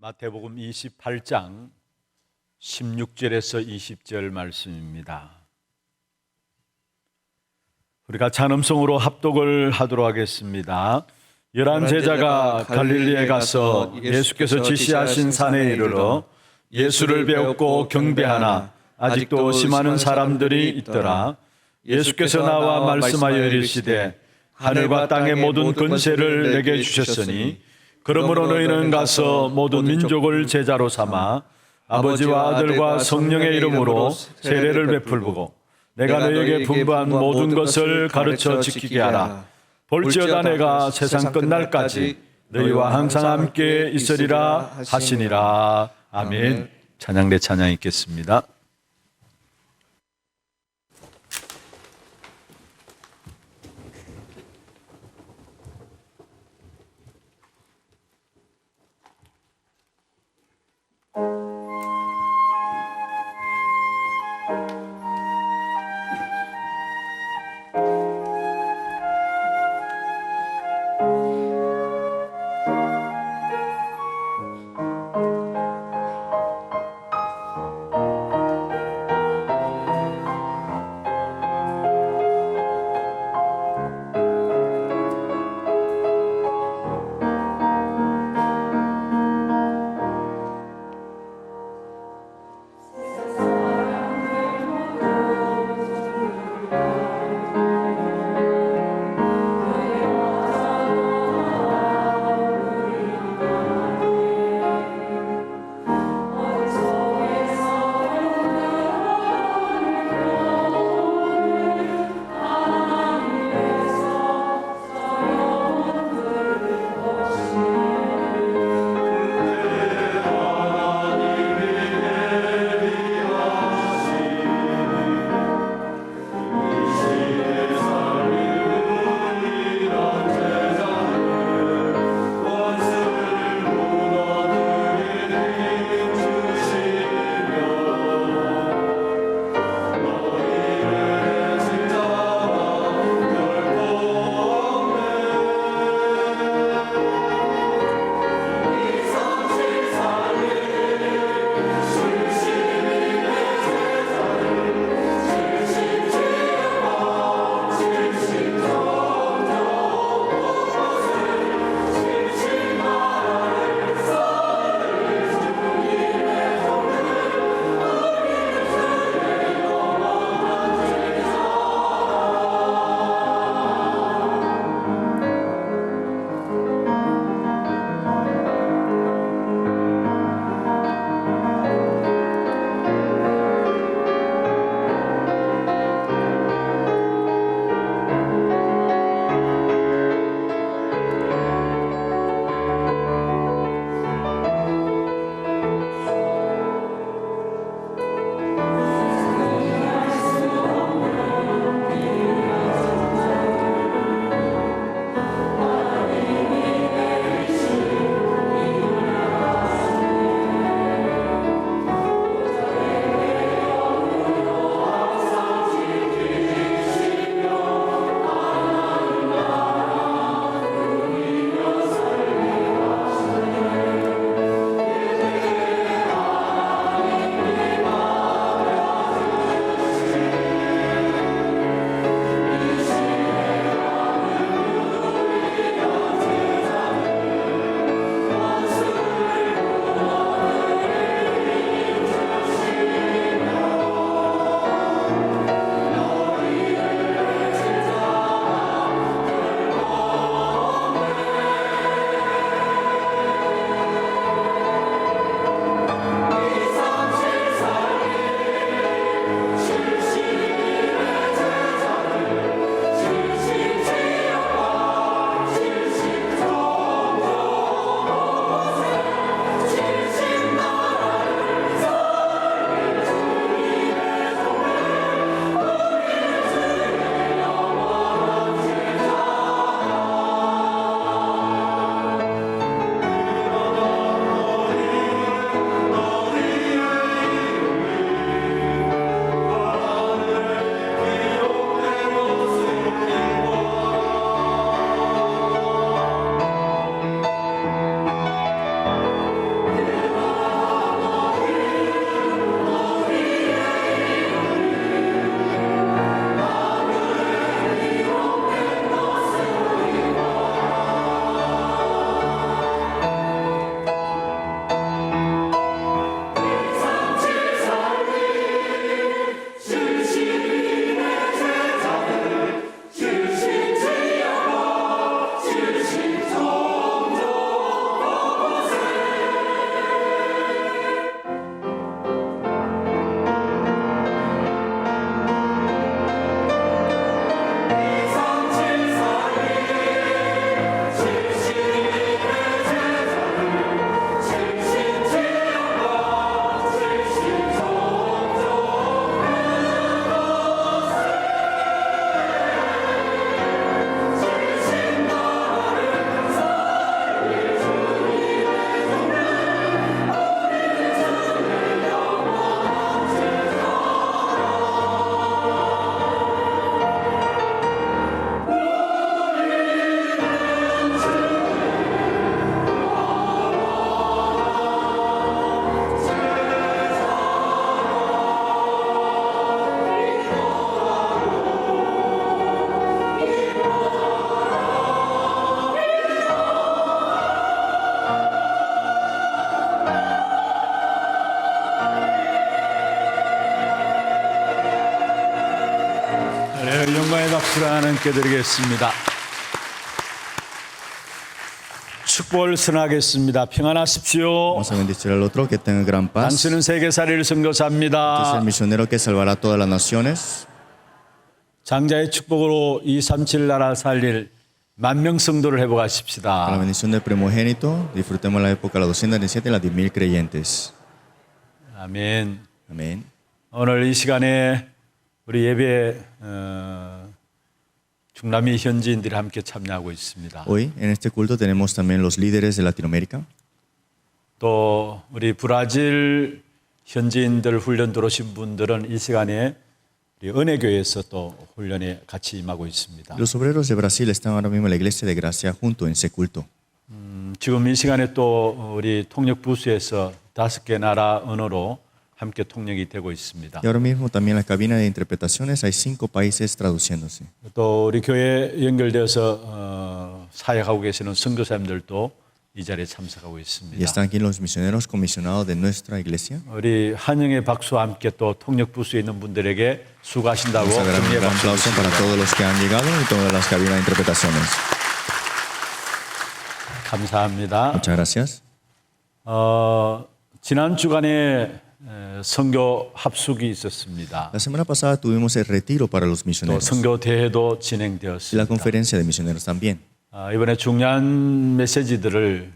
마태복음 28장 16절에서 20절 말씀입니다. 우리가 찬음성으로 합독을 하도록 하겠습니다. 11제자가 갈릴리에 가서 예수께서 지시하신 산에 이르러 예수를 배웠고 경배하나 아직도 심하는 사람들이 있더라. 예수께서 나와 말씀하여 이르시되 하늘과 땅의 모든 권세를 내게 주셨으니 그러므로 너희는 가서 모든 민족을 제자로 삼아 아버지와 아들과 성령의 이름으로 세례를 베풀고 내가 너희에게 분부한 모든 것을 가르쳐 지키게 하라. 볼지어다 내가 세상 끝날까지 너희와 항상 함께 있으리라 하시니라. 아멘. 찬양대 찬양 있겠습니다. 영광의 박수를 하나님께 드리겠습니다. 축복을 선하겠습니다. 평안하십시오. Vamos a bendecir al otro, que tenga gran paz. 당신은 세계살이를 Este es el 선교사입니다. misionero que salvará a todas las naciones. 장자의 축복으로 237 나라 살릴 만명 성도를 Con la 회복하십시다. bendición del primogénito, disfrutemos la época de los 217 y las 10,000 creyentes. 아멘. Amén. 오늘 이 시간에 우리 예배 중남미 현지인들이 함께 참여하고 있습니다. Hoy en este culto tenemos también los líderes de Latinoamérica. 또 우리 브라질 현지인들 훈련 들어오신 분들은 이 시간에 우리 은혜교회에서 또 훈련에 같이 임하고 있습니다. Los obreros de Brasil están ahora mismo en la iglesia de Gracia junto en ese culto. 지금 이 시간에 또 우리 통역 부스에서 5개 나라 언어로 함께 통역이 되고 있습니다. Y ahora mismo también en la cabina de interpretaciones hay 5 países traduciéndose. 또 우리 교회에 연결되어서 사역하고 계시는 선교사님들도 이 자리에 참석하고 Y 있습니다. están aquí los misioneros comisionados de nuestra iglesia. 우리 한영의 박수와 함께 또 통역 부스에 있는 분들에게 수고하신다고 Vamos a dar un 격려의 gran 박수 aplauso para 드립니다. todos los que han llegado y todas las cabinas de interpretaciones. 감사합니다. Muchas gracias. 지난 주간에 선교 합숙이 있었습니다. La semana pasada tuvimos el retiro para los 또 misioneros 선교 대회도 y la 진행되었습니다. conferencia de misioneros también. 이번에 중요한 메시지들을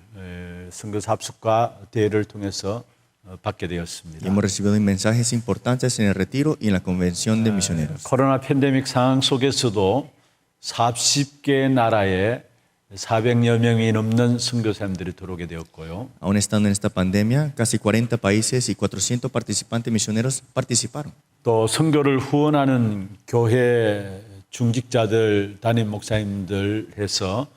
선교 합숙과 대회를 통해서 받게 Y 되었습니다. hemos recibido mensajes importantes en el retiro y en la convención de misioneros. 코로나 팬데믹 상황 속에서도 40개 나라에 400여 명이 넘는 선교사님들이 들어오게 되었고요. Aún estando en esta pandemia, casi 40 países y 400 participantes misioneros participaron. 또 선교를 후원하는 교회 중직자들, 담임 목사님들 해서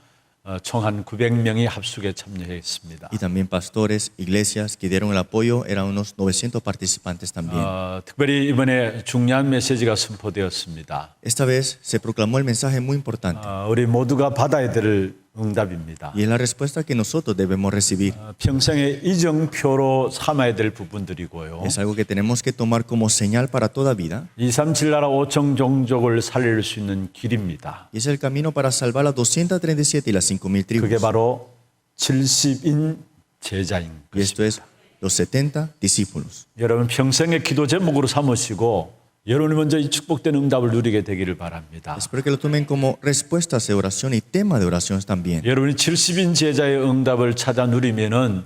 총 한 900명이 합숙에 참여했습니다. Y también pastores, iglesias que dieron el apoyo, eran unos 900 participantes también. 특별히 이번에 중요한 메시지가 선포되었습니다. Esta vez se proclamó el mensaje muy importante 우리 모두가 받아야 될 응답입니다. y es la respuesta que nosotros debemos recibir. 평생의 이정표로 삼아야 될 부분들이고요. Es algo que tenemos que tomar como señal para toda vida 237 나라 5천 종족을 살릴 수 있는 길입니다. y es el camino para salvar las 237 y las 5,000 그게 tribus. 바로 70인 제자인 Y esto es los 70 discípulos. 여러분 평생의 기도 제목으로 삼으시고 여러분이 먼저 이 축복된 응답을 누리게 되기를 바랍니다. Espero que lo tomen como respuestas de oración y tema de oración también. 여러분이 70인 제자의 응답을 찾아 누리면은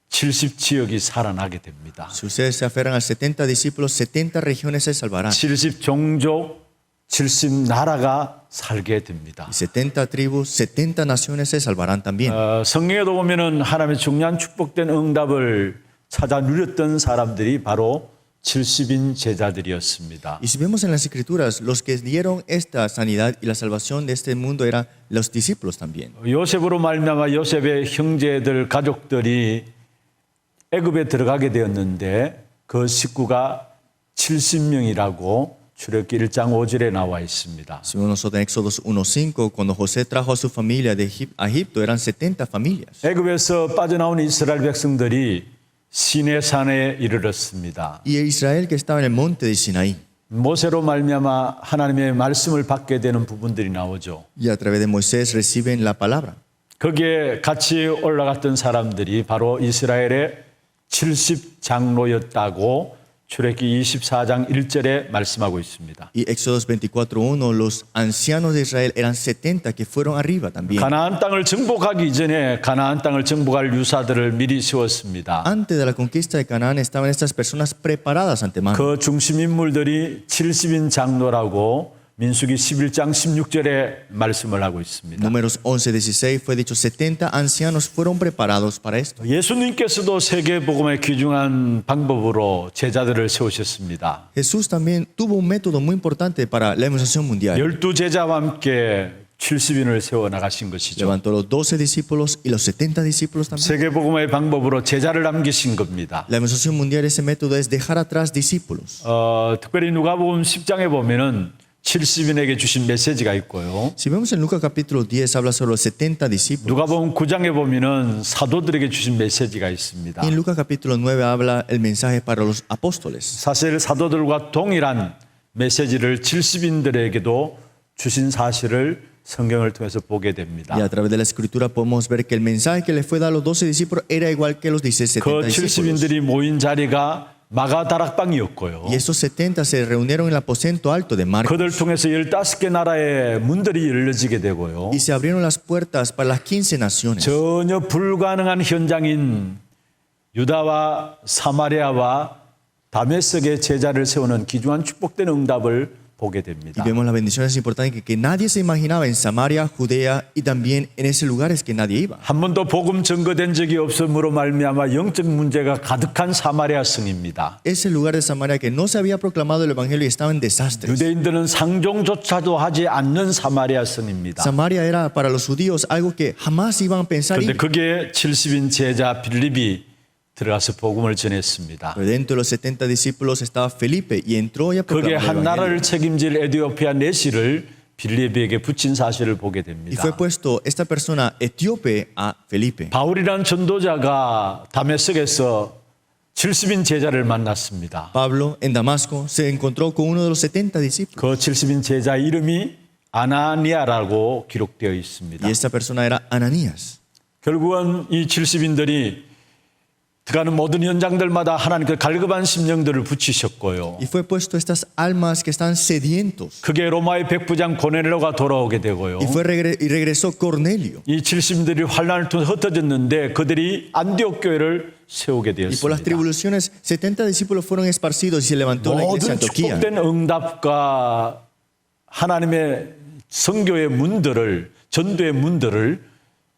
70지역이 살아나게 됩니다. Si ustedes se aferran a 70 discípulos, 70 regiones se salvarán. 70종족, 70나라가 살게 됩니다. Y 70 tribus, 70 naciones se salvarán también. 성경에도 보면은 하나님의 중요한 축복된 응답을 찾아 누렸던 사람들이 바로 70인 제자들이었습니다. Y si vemos en las escrituras, los que dieron esta sanidad y la salvación de este mundo eran los discípulos también. 요셉으로 말미암아 요셉의 형제들 가족들이 애굽에 들어가게 되었는데 그 식구가 70명이라고 출애굽기 1장 5절에 나와 있습니다. Si vemos nosotros en Éxodo 1:5, cuando José trajo a su familia de a Egipto, eran 70 familias. 애굽에서 빠져나온 이스라엘 백성들이 시내산에 이르렀습니다. Y Israel que estaba en el monte de Sinaí. 모세로 말미암아 하나님의 말씀을 받게 되는 부분들이 나오죠. Y a través de Moisés reciben la palabra. 거기에 같이 올라갔던 사람들이 바로 이스라엘의 70장로였다고 출애굽기 24장 1절에 말씀하고 있습니다. Y Éxodos 24:1, los ancianos de Israel eran 70 que fueron arriba también. 가나안 땅을 정복하기 이전에 가나안 땅을 정복할 유사들을 미리 세웠습니다. Antes de la conquista de Canaán estaban estas personas preparadas antemano. 그 중심 인물들이 70인 장로라고 민수기 11장 16절에 말씀을 하고 있습니다. Números 11:16 fue dicho 70 ancianos fueron preparados para esto. 예수님께서도 세계복음의 귀중한 방법으로 제자들을 세우셨습니다. Jesús también tuvo un método muy importante para la evangelización mundial. 12제자와 함께 70인을 세워 나가신 것이죠. Levantó los 12 discípulos y los 70 discípulos también. 세계복음의 방법으로 제자를 남기신 겁니다. La evangelización mundial, ese método es dejar atrás discípulos. 특별히 누가복음 10장에 보면은 70인에게 주신 메시지가 있고요. Si vemos en Lucas capítulo 10 habla sobre los 70 discípulos. 누가복음 9장에 보면은 사도들에게 주신 메시지가 있습니다. Y en Lucas capítulo 9 habla el mensaje para los apóstoles. 사실 사도들과 동일한 메시지를 70인들에게도 주신 사실을 성경을 통해서 보게 됩니다. Y a través de la escritura podemos ver que el mensaje que le fue dado a los 12 discípulos era igual que los 70 그 discípulos. 70인들이 모인 자리가 마가다락방이었고요. Y estos 70 se reunieron en el aposento alto de Marcos. 그들 통해서 15개 나라의 문들이 열려지게 되고요. Y se abrieron las puertas para las 15 naciones. 전혀 불가능한 현장인 유다와 사마리아와 다메섹의 제자를 세우는 귀중한 축복된 응답을 보게 Y 됩니다. vemos las bendiciones importantes que nadie se imaginaba en Samaria, Judea y también en esos lugares que nadie iba. 한 번도 복음 증거된 적이 없음으로 말미암아 영적 문제가 가득한 사마리아 성입니다. Ese lugar de Samaria que no se había proclamado el evangelio y estaba en desastres. 유대인들은 상종조차도 하지 않는 사마리아 성입니다. Samaria era para los judíos algo que jamás iban a pensar 그런데 ir. 그게 70인 제자 빌립이 들어가서 복음을 전했습니다. Pero dentro de los 70 discípulos estaba Felipe y entró y 그게 proclamó el 한 나라를 evangelio. 책임질 에디오피아 내시를 빌립에게 붙인 사실을 보게 Y 됩니다. fue puesto esta persona etíope a Felipe. 바울이란 전도자가 다메섹에서 70인 제자를 만났습니다. Pablo en Damasco se encontró con uno de los 70 discípulos. 그 70인 제자 이름이 아나니아라고 기록되어 있습니다. Y esta persona era Ananías. 결국은 이 70인들이 들어가는 모든 현장들마다 하나님께 갈급한 심령들을 붙이셨고요. Y fue puesto estas almas que están sedientos. 그게 로마의 백부장 고넬료가 돌아오게 되고요. Y regresó Cornelio. 이 70인들이 환난을 통해 흩어졌는데 그들이 안디옥 교회를 세우게 Y por las 되었습니다. tribulaciones, 70 discípulos fueron esparcidos y se levantó la iglesia 모든 Antioquía. 축복된 응답과 하나님의 선교의 문들을 전도의 문들을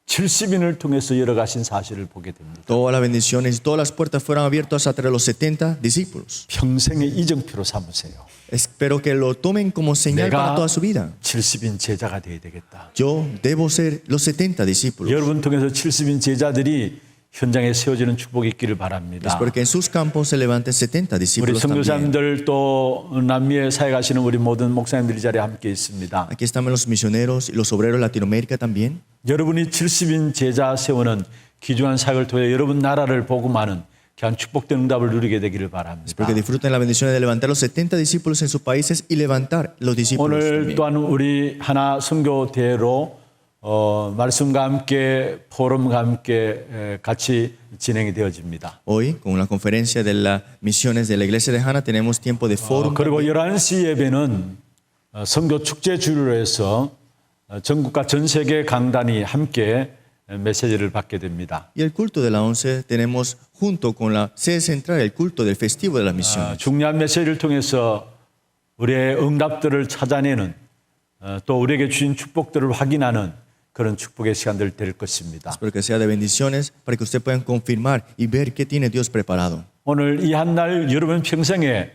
70인을 통해서 열어가신 사실을 보게 됩니다. Todas las bendiciones y todas las puertas fueron abiertas entre los 70 discípulos. 평생의 이정표로 삼으세요. Espero que lo tomen como señal para 내가 toda su vida. 70인 제자가 되어야 되겠다. Yo debo ser los 70 discípulos. 여러분 통해서 70인 제자들이 현장에 세워지는 축복이 있기를 바랍니다. Espero que en sus campos se levanten 70 우리 discípulos también. 선교사님들 또 남미에 사역하시는 우리 모든 목사님들이 이 자리에 함께 있습니다. Aquí están los misioneros y los obreros de Latinoamérica también. 여러분이 70인 제자 세우는 귀중한 사역을 통해 여러분 나라를 복음하는 귀한 축복된 응답을 누리게 되기를 바랍니다. Espero que disfruten la bendición de levantar los 70 discípulos en sus países y levantar los discípulos 오늘 también. 또한 우리 하나 선교대회로 말씀과 함께 포럼과 함께 같이 진행이 되어집니다. Hoy, con la conferencia de las misiones de la iglesia de Hana, tenemos tiempo de foro. 그리고 11시 예배는 선교 축제 주류로 해서 전국과 전 세계 강단이 함께 메시지를 받게 됩니다. Y el culto de la 11 tenemos junto con la sede central el culto del festivo de las misiones. 중요한 메시지를 통해서 우리의 응답들을 찾아내는 또 우리에게 주신 축복들을 확인하는 그런 축복의 시간들 될 것입니다. Espero que sea de bendiciones para que ustedes puedan confirmar y ver qué tiene Dios preparado. 오늘 이 한 날 여러분 평생에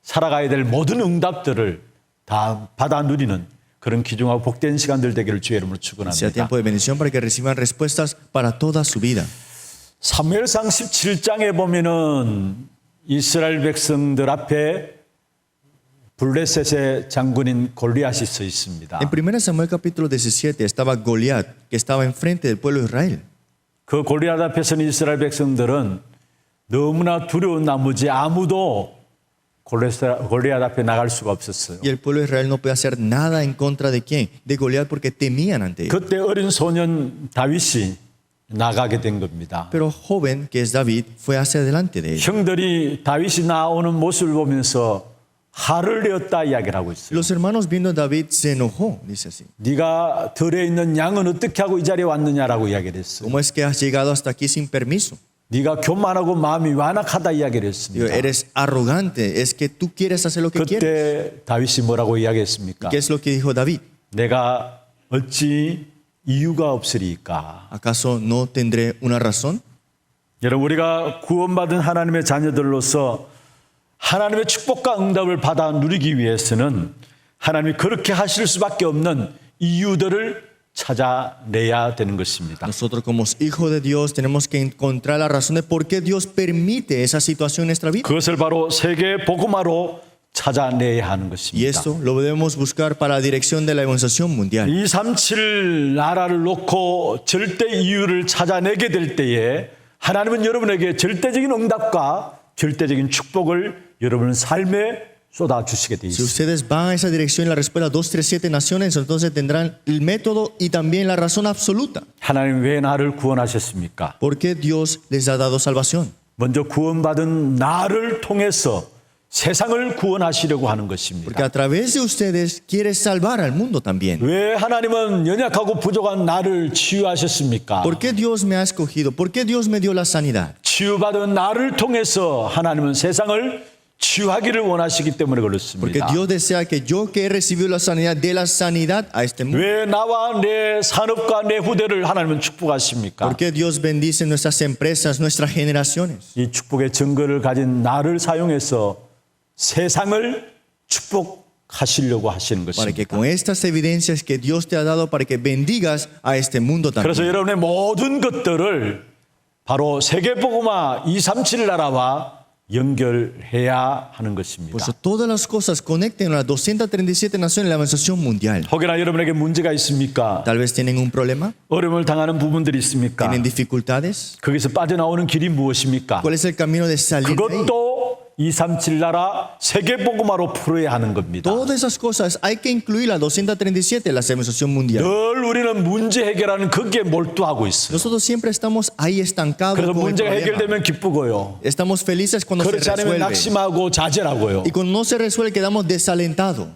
살아가야 될 모든 응답들을 다 받아 누리는 그런 귀중하고 복된 시간들 되기를 주의 이름으로 Sea 축원합니다. tiempo de bendición para que reciban respuestas para toda su vida. 사무엘상 17장에 보면은 이스라엘 백성들 앞에 블레셋의 장군인 골리앗이 서 있습니다. En 1 Samuel capítulo 17 estaba Goliat, que estaba enfrente del pueblo de Israel. 그 골리앗 앞에 선 이스라엘 백성들은 너무나 두려운 나머지 아무도 골리앗 앞에 나갈 수가 없었어요. Y el pueblo de Israel no puede hacer nada en contra de quién, de Goliat, porque temían ante él. 그때 어린 소년 다윗이 나가게 된 겁니다. Pero joven, que es David, fue hacia delante de él. 형들이 다윗이 나오는 모습을 보면서 화를 내었다 이야기를 하고 있어요. Los hermanos viendo a David se enojó, dice así. 네가 들에 있는 양은 어떻게 하고 이 자리에 왔느냐라고 이야기를 했어요. ¿Cómo es que has llegado hasta aquí sin permiso? 네가 교만하고 마음이 완악하다 이야기를 Digo, 했습니다. eres arrogante, es que tú quieres hacer lo que quieres. 그때 다윗이 뭐라고 이야기했습니까? ¿Qué es lo que dijo David? 내가 어찌 이유가 없으리까? ¿Acaso no tendré una razón? 여러분 우리가 구원받은 하나님의 자녀들로서 하나님의 축복과 응답을 받아 누리기 위해서는 하나님이 그렇게 하실 수밖에 없는 이유들을 찾아내야 되는 것입니다. Nosotros como hijos de Dios tenemos que encontrar la razón de por qué Dios permite esa situación en nuestra vida. 그것을 바로 세계 복음화로 찾아내야 하는 Y 것입니다. esto lo debemos buscar para la dirección de la evangelización mundial. 237 나라를 놓고 절대 이유를 찾아내게 될 때에 하나님은 여러분에게 절대적인 응답과 절대적인 축복을 여러분 삶에 쏟아주시게 돼 Si 있습니다. ustedes van a esa dirección y la respuesta 237 naciones, entonces tendrán el método y también la razón absoluta. 하나님 왜 나를 구원하셨습니까? ¿Por qué Dios les ha dado salvación? 먼저 구원받은 나를 통해서 세상을 구원하시려고 하는 Porque 것입니다. a través de ustedes quiere salvar al mundo también. 왜 하나님은 연약하고 부족한 나를 치유하셨습니까? ¿Por qué Dios me ha escogido? ¿Por qué Dios me dio la sanidad? 치유받은 나를 통해서 하나님은 세상을 치유하기를 원하시기 때문에 Porque 그렇습니다. Dios desea que yo que he recibido la sanidad dé la sanidad a este mundo. 왜 나와 내 산업과 내 후대를 하나님은 축복하십니까? ¿Por qué Dios bendice nuestras empresas, nuestras generaciones? 이 축복의 증거를 가진 나를 사용해서 세상을 축복하시려고 하시는 Para que 것입니다. con estas evidencias que Dios te ha dado para que bendigas a este mundo 그래서 también. 여러분의 모든 것들을 바로 세계복음화 237 나라와 연결해야 하는 Por 것입니다. eso todas las cosas conecten a las 237 naciones de la organización mundial. 혹여나 여러분에게 문제가 있습니까? Tal vez tienen un problema, 어려움을 당하는 부분들이 있습니까? tienen dificultades. 거기서 빠져나오는 길이 무엇입니까? ¿Cuál es el camino de salir de ahí? 그것도 237 나라 세계복음화로 풀어야 하는 겁니다. Todas esas cosas hay que incluir la 237, la organización mundial. 늘 우리는 문제 해결하는 거기에 몰두하고 있어요. Nosotros siempre estamos ahí estancados 그래서 con el 문제가 problema. 해결되면 기쁘고요. Estamos felices cuando se 그렇지 않으면 resuelve. 낙심하고 좌절하고요. Y cuando no se resuelve quedamos desalentados.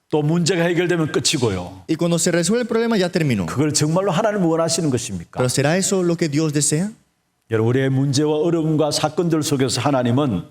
또 문제가 해결되면 끝이고요. Y cuando se resuelve el problema ya terminó. 그걸 정말로 하나님 원하시는 것입니까? Pero ¿será eso lo que Dios desea? 여러분, 우리의 문제와 어려움과 사건들 속에서 하나님은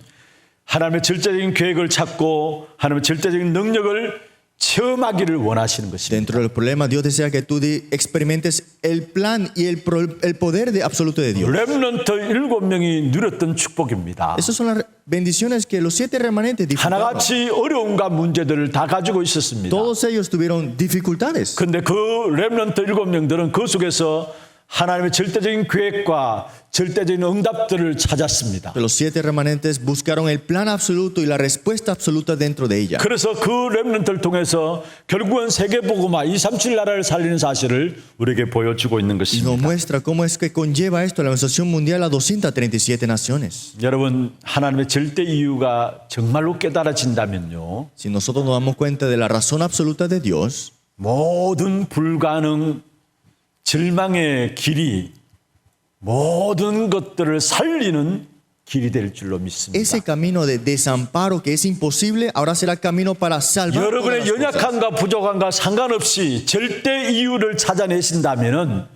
하나님의 절대적인 계획을 찾고 하나님의 절대적인 능력을 체험하기를 원하시는 것입니다. Dentro del problema Dios desea que tú experimentes el plan y el poder absoluto de Dios. 렘넌트 7명이 누렸던 축복입니다. Esas son las bendiciones que los 7 remanentes disfrutaron. 하나같이 어려움과 문제들을 다 가지고 있었습니다. Todos ellos tuvieron dificultades. 그런데 그 렘넌트 7명들은 그 속에서 하나님의 절대적인 계획과 절대적인 응답들을 찾았습니다. Los 7 remanentes buscaron el plan absoluto y la respuesta absoluta dentro de ella. 그래서 그 렘넌트를 통해서 결국은 세계복음화 237 나라를 살리는 사실을 우리에게 보여주고 있는 Y nos 것입니다. muestra cómo es que conlleva esto la organización mundial a 237 naciones. 여러분, 하나님의 절대 이유가 정말로 깨달아진다면요, Si nosotros nos damos cuenta de la razón absoluta de Dios, 모든 불가능 절망의 길이 모든 것들을 살리는 길이 될 줄로 믿습니다. ese camino de desamparo que es imposible ahora será camino para salvar todas 여러분의 las cosas. 연약함과 부족함과 상관없이 절대 이유를 찾아내신다면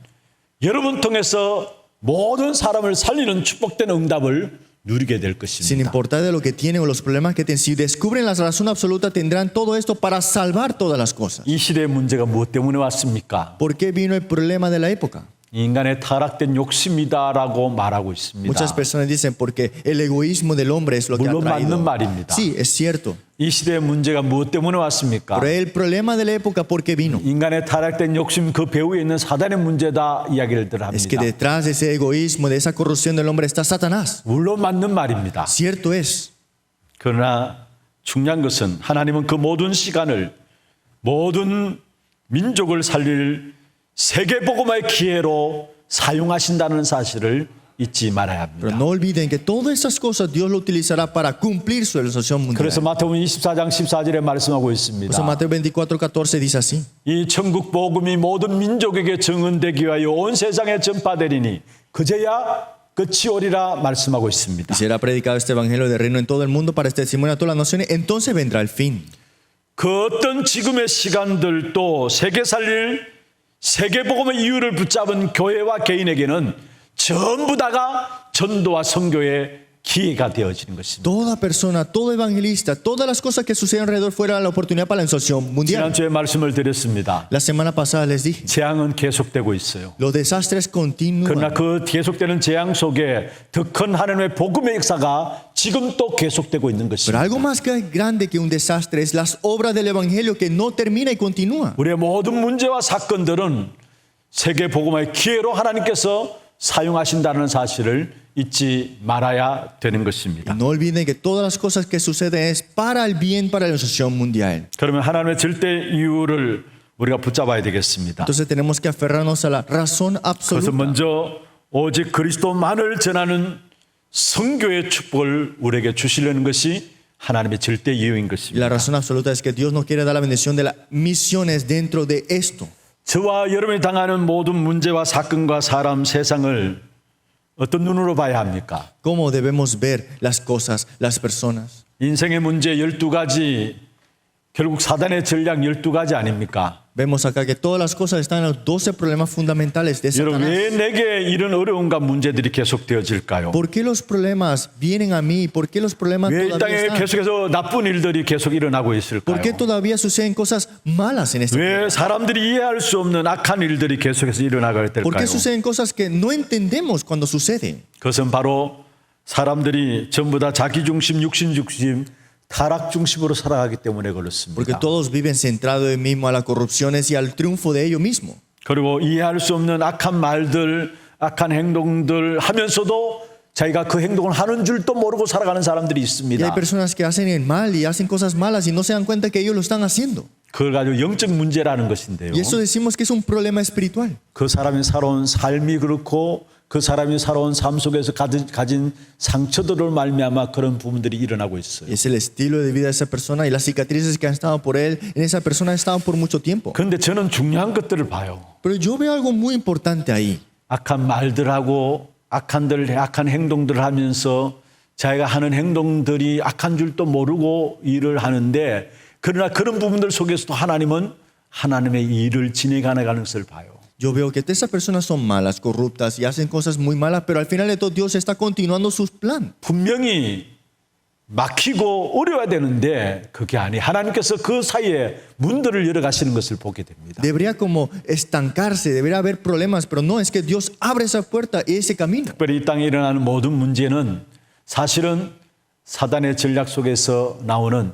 여러분 통해서 모든 사람을 살리는 축복된 응답을 누리게 될 Sin 것입니다. importar de lo que tienen o los problemas que tienen, si descubren la razón absoluta tendrán todo esto para salvar todas las cosas. 이 시대의 문제가 무엇 때문에 왔습니까? ¿Por qué vino el problema de la época? 인간의 타락된 욕심이다라고 말하고 있습니다. Muchas personas dicen porque el egoísmo del hombre es lo que ha 물론 traído. 맞는 말입니다. Sí, es cierto. 이 시대의 문제가 무엇 때문에 왔습니까? Pero el problema de la época, ¿por qué vino? 인간의 타락된 욕심 그 배후에 있는 사단의 문제다 이야기를 Es que 합니다. detrás de ese egoísmo, de esa corrupción del hombre está Satanás. 물론 맞는 말입니다. Cierto es. 그러나 중요한 것은 하나님은 그 모든 시간을 모든 민족을 살릴 세계복음화의 기회로 사용하신다는 사실을 잊지 말아야 Pero 합니다. no olviden que todas esas cosas Dios lo utilizará para cumplir su organización mundial. 그래서 마태복음 24장 14절에 말씀하고 Por 있습니다. eso Mateo 24:14 dice así. 이 천국 복음이 모든 민족에게 증언되기 위하여 온 세상에 전파되리니 그제야 끝이 오리라 말씀하고 Y 있습니다. será predicado este evangelio del reino en todo el mundo para este testimonio a todas las naciones, entonces vendrá el fin. 그 어떤 지금의 시간들도 세계 살릴 세계복음의 이유를 붙잡은 교회와 개인에게는 전부 다가 전도와 선교의 기회가 되어지는 것입니다. Toda persona, todo evangelista, todas las cosas que suceden alrededor fuera la oportunidad para la organización mundial. 지난주에 말씀을 드렸습니다. La semana pasada les dije, 재앙은 계속되고 있어요. los desastres continúan. 그러나 그 계속되는 재앙 속에 더 큰 하나님의 복음의 역사가 지금 또 계속되고 있는 Pero 것입니다. algo más grande que un desastre es las obras del evangelio que no termina y continúa. 우리의 모든 문제와 사건들은 세계 복음의 기회로 하나님께서 사용하신다는 사실을 잊지 말아야 되는 것입니다. No olviden que todas las cosas que suceden es para el bien para la organización mundial. 그러면 하나님의 절대 이유를 우리가 붙잡아야 되겠습니다. Entonces tenemos que aferrarnos a la razón 그래서 absoluta. 먼저 오직 그리스도만을 전하는 선교의 축복을 우리에게 주시려는 것이 하나님의 절대 이유인 Y la 것입니다. razón absoluta es que Dios nos quiere dar la bendición de las misiones dentro de esto. 저와 여러분이 당하는 모든 문제와 사건과 사람, 세상을 어떤 눈으로 봐야 합니까? ¿Cómo debemos ver las cosas, las personas? 인생의 문제 12가지, 결국 사단의 전략 12가지 아닙니까? Vemos acá que todas las cosas están en los 12 problemas fundamentales de 여러분, Satanás. 왜 내게 이런 어려움과 문제들이 계속 되어질까요? ¿Por qué los problemas vienen a mí? ¿Por qué los problemas 왜 이 todavía 땅에 están? 계속해서 나쁜 일들이 계속 일어나고 있을까요? ¿Por qué todavía suceden cosas malas en este mundo? 왜 사람들이 이해할 수 없는 악한 일들이 계속해서 일어나게 ¿Por qué 될까요? suceden cosas que no entendemos cuando suceden? 그것은 바로 사람들이 전부 다 자기 중심, 육신 중심, 타락 중심으로 살아가기 때문에 Porque 그렇습니다. todos viven centrados en mismo a las corrupciones y al triunfo de ellos mismos. 그리고 이해할 수 없는 악한 말들, 악한 행동들 하면서도 자기가 그 행동을 하는 줄도 모르고 살아가는 사람들이 Y hay 있습니다. personas que hacen el mal y hacen cosas malas y no se dan cuenta que ellos lo están haciendo. 그걸 가지고 영적 문제라는 것인데요. Y eso decimos que es un problema espiritual. 그 사람이 살아온 삶이 그렇고 그 사람이 살아온 삶 속에서 가진 상처들을 말미암아 그런 부분들이 일어나고 있어요. Es el estilo de vida de esa persona y las cicatrices que han estado por él en esa persona han estado por mucho tiempo. 그런데 저는 중요한 것들을 봐요. Pero yo veo algo muy importante ahí. 악한 말들하고 악한 행동들을 하면서 자기가 하는 행동들이 악한 줄도 모르고 일을 하는데 그러나 그런 부분들 속에서도 하나님은 하나님의 일을 진행하는 것을 봐요. Yo veo que esas personas son malas, corruptas y hacen cosas muy malas, pero al final de todo Dios está continuando sus planes. 분명히 막히고 어려워야 되는데 그게 아니. 하나님께서 그 사이에 문들을 열어 가시는 것을 보게 됩니다. Debería como estancarse, debería haber problemas, pero no, es que Dios abre esa puerta y ese camino. 특별히 이 땅에 일어나는 모든 문제는 사실은 사단의 전략 속에서 나오는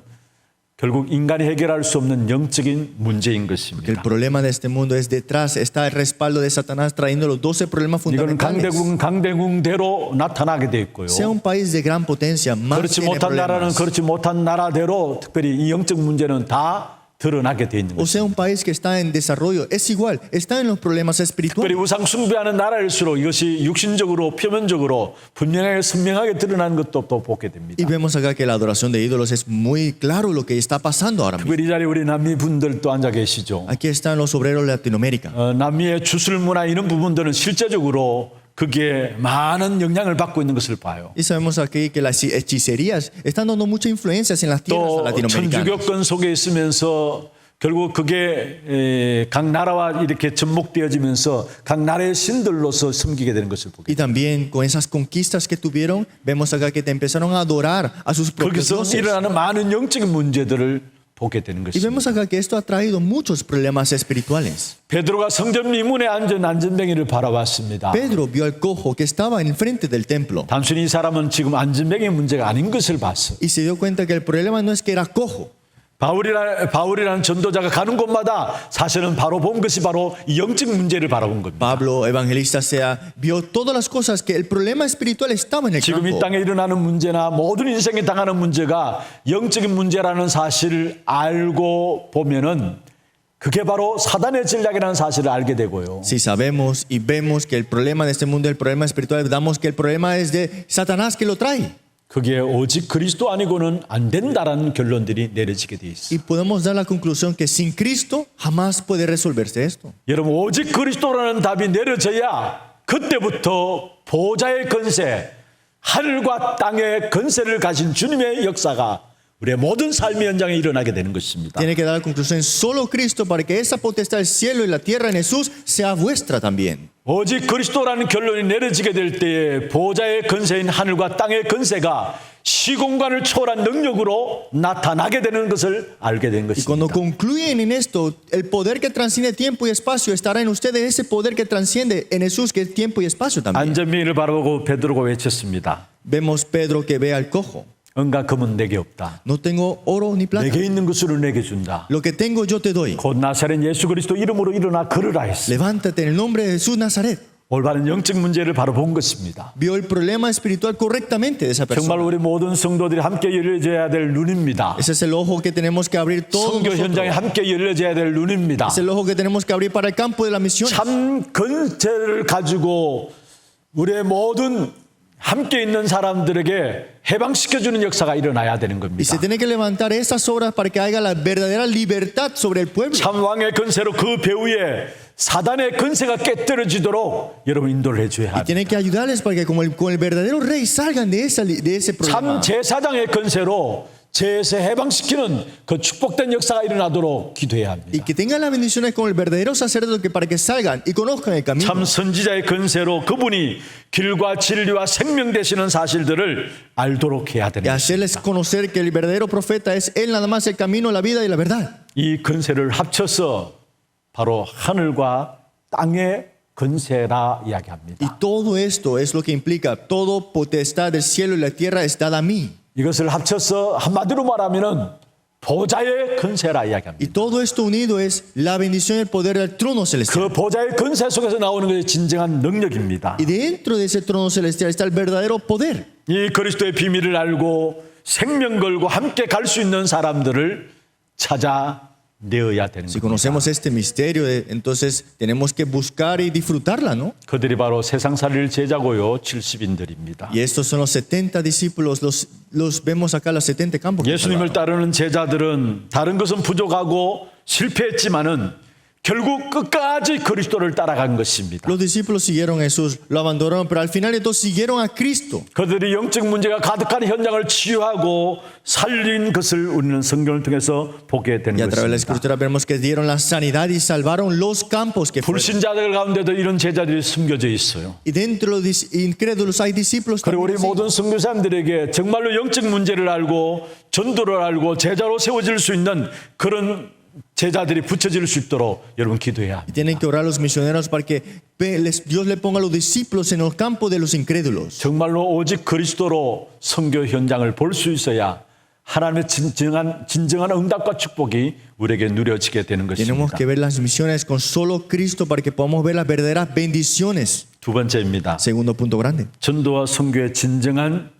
결국 인간이 해결할 수 없는 영적인 문제인 El 것입니다. problema de este mundo es detrás, está el respaldo de Satanás trayendo los 12 problemas 이거는 fundamentales. 강대국대로 나타나게 돼 있고요. Sea un país de gran potencia, más 그렇지 tiene 못한 나라는 problemas. 그렇지 못한 나라대로 특별히 이 영적 문제는 다 드러나게 돼 있는 O 것입니다. sea un país que está en desarrollo, es igual, está en los problemas 특별히 espirituales. 우상 숭배하는 나라일수록 이것이 육신적으로 표면적으로 분명하게 선명하게 드러나는 것도 또 보게 됩니다. Y vemos acá que la adoración de ídolos es muy claro lo que está pasando ahora mismo. 특별히 이 자리에 우리 남미 분들도 앉아 계시죠. Aquí están los obreros de Latinoamérica. 남미의 주술 문화 이런 부분들은 실제적으로 그게 많은 영향을 받고 있는 것을 봐요. Y sabemos aquí que las hechicerías están dando muchas influencias en las tierras 또 latinoamericanas. 천주교권 속에 있으면서 결국 그게 각 나라와 이렇게 접목되어지면서 각 나라의 신들로서 섬기게 되는 것을 보게 Y también con esas conquistas que tuvieron, vemos acá que te empezaron a adorar a sus propios 거기서 dioses. 일어나는 많은 영적인 문제들을 보게 되는 Y 것입니다. vemos acá que esto ha traído muchos problemas espirituales. 베드로가 성전 미문에 앉은 안전뱅이를 바라봤습니다. Pedro vio al cojo que estaba en frente del templo 단순히 이 사람은 지금 안전뱅이 문제가 아닌 것을 봤어. y se dio cuenta que el problema no es que era cojo. 바울이라는 전도자가 가는 곳마다 사실은 바로 본 것이 바로 이 영적 문제를 바라본 겁니다. Pablo, evangelista sea, vio todas las cosas que el problema espiritual estaba en el 지금 이 campo. 땅에 일어나는 문제나 모든 인생에 당하는 문제가 영적인 문제라는 사실을 알고 보면은 그게 바로 사단의 전략이라는 사실을 알게 되고요. Si sabemos y vemos que el problema de este mundo es el problema espiritual, damos que el problema es de Satanás que lo trae. 그게 오직 그리스도 아니고는 안 된다라는 결론들이 내려지게 돼 있어요. Y podemos dar la conclusión que sin Cristo jamás puede resolverse esto. 여러분 오직 그리스도라는 답이 내려져야 그때부터 보좌의 권세, 하늘과 땅의 권세를 가진 주님의 역사가 우리의 모든 삶의 현장에 일어나게 되는 것입니다. Tiene que dar la conclusión solo Cristo para que esa potestad del cielo y la tierra en Jesús sea vuestra también. 오직 그리스도라는 결론이 내려지게 될 때에 보좌의 권세인 하늘과 땅의 권세가 시공간을 초월한 능력으로 나타나게 되는 것을 알게 된 Y cuando 것입니다. concluyen en esto, el poder que transciende tiempo y espacio estará en ustedes, ese poder que transciende en Jesús, que es tiempo y espacio también. 안전뱅이를 바라보고 베드로가 외쳤습니다. Vemos Pedro que ve al cojo. 은과 금은 내게 없다. No tengo oro ni plata. 내게 있는 것으로 내게 준다. Lo que tengo yo te doy. 곧 나사렛 예수 그리스도 이름으로 일어나 걸으라 했어. Levántate en el nombre de Jesús Nazaret. 올바른 영적 문제를 바로 본 것입니다. Vio el problema espiritual correctamente de esa 정말 persona. 우리 모든 성도들이 함께 열려져야 될 눈입니다. Ese es el ojo que tenemos que abrir todos 선교 현장에 nosotros. 함께 열려져야 될 눈입니다. Es el ojo que tenemos que abrir para el campo de la misión. 참 권세를 가지고 우리의 모든 함께 있는 사람들에게 해방시켜주는 역사가 일어나야 되는 Y 겁니다. se tiene que levantar estas obras para que haya la verdadera libertad sobre el pueblo. 참 왕의 건세로 그 배후에 사단의 건세가 깨뜨려지도록 여러분 인도를 해줘야 Y 합니다. tiene que ayudarles para que como con el verdadero rey salgan de ese problema. 참 제사장의 건세로 죄에서 해방시키는 그 축복된 역사가 일어나도록 기도해야 Y 합니다. que tengan las bendiciones con el verdadero sacerdote para que salgan y conozcan el camino. 참 선지자의 건세로 그분이 길과 진리와 생명 되시는 사실들을 알도록 해야 Y 되는 것입니다. hacerles conocer que el verdadero profeta es Él nada más el camino, la vida y la verdad. 이 건세를 합쳐서 바로 하늘과 땅의 건세라 Y 이야기합니다. todo esto es lo que implica, todo potestad del cielo y la tierra es dada a mí. 이것을 합쳐서 한마디로 말하면은 보좌의 건세라 Y 이야기합니다. todo esto unido es la bendición y el poder del trono celestial. 그 보좌의 건세 속에서 나오는 것이 진정한 능력입니다. Y dentro de ese trono celestial está el verdadero poder. 이 그리스도의 비밀을 알고 생명 걸고 함께 갈 수 있는 사람들을 찾아내어야 되는 Si 겁니다. conocemos este misterio, entonces tenemos que buscar y disfrutarla, ¿no? 그들이 바로 세상살이를 제자고요 70인들입니다. Y estos son los 70 discípulos, los vemos acá, los 70 campos. que 예수님을 salvaron. 따르는 제자들은 다른 것은 부족하고 실패했지만은 결국 끝까지 그리스도를 따라간 것입니다. Los discípulos siguieron a Jesús, lo abandonaron, pero al final entonces siguieron a Cristo. 그들이 영적 문제가 가득한 현장을 치유하고 살린 것을 우리는 성경을 통해서 보게 되는 Y a través de la 것입니다. escritura vemos que dieron la sanidad y salvaron los campos que fueron. 불신자들 가운데도 이런 제자들이 숨겨져 있어요. Y dentro de los incrédulos hay discípulos 그리고 우리 también. 모든 선교사님들에게 정말로 영적 문제를 알고 전도를 알고 제자로 세워질 수 있는 그런 제자들이 붙여질 수 있도록 여러분 기도해야 Y 합니다. tienen que orar a los misioneros para que Dios le ponga a los discípulos en el campo de los incrédulos. 정말로 오직 그리스도로 선교 현장을 볼 수 있어야 하나님의 진정한 응답과 축복이 우리에게 누려지게 되는 Tenemos 것입니다. que ver las misiones con solo Cristo para que podamos ver las verdaderas bendiciones. 두 번째입니다. Segundo punto grande. 전도와 선교의 진정한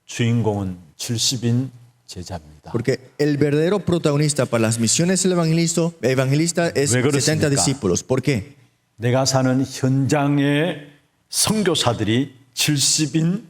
주인공은 70인 제자입니다. Porque el verdadero protagonista para las misiones del evangelista es 왜 70 그렇습니까? discípulos. ¿Por qué? 내가 사는 현장의 선교사들이 70인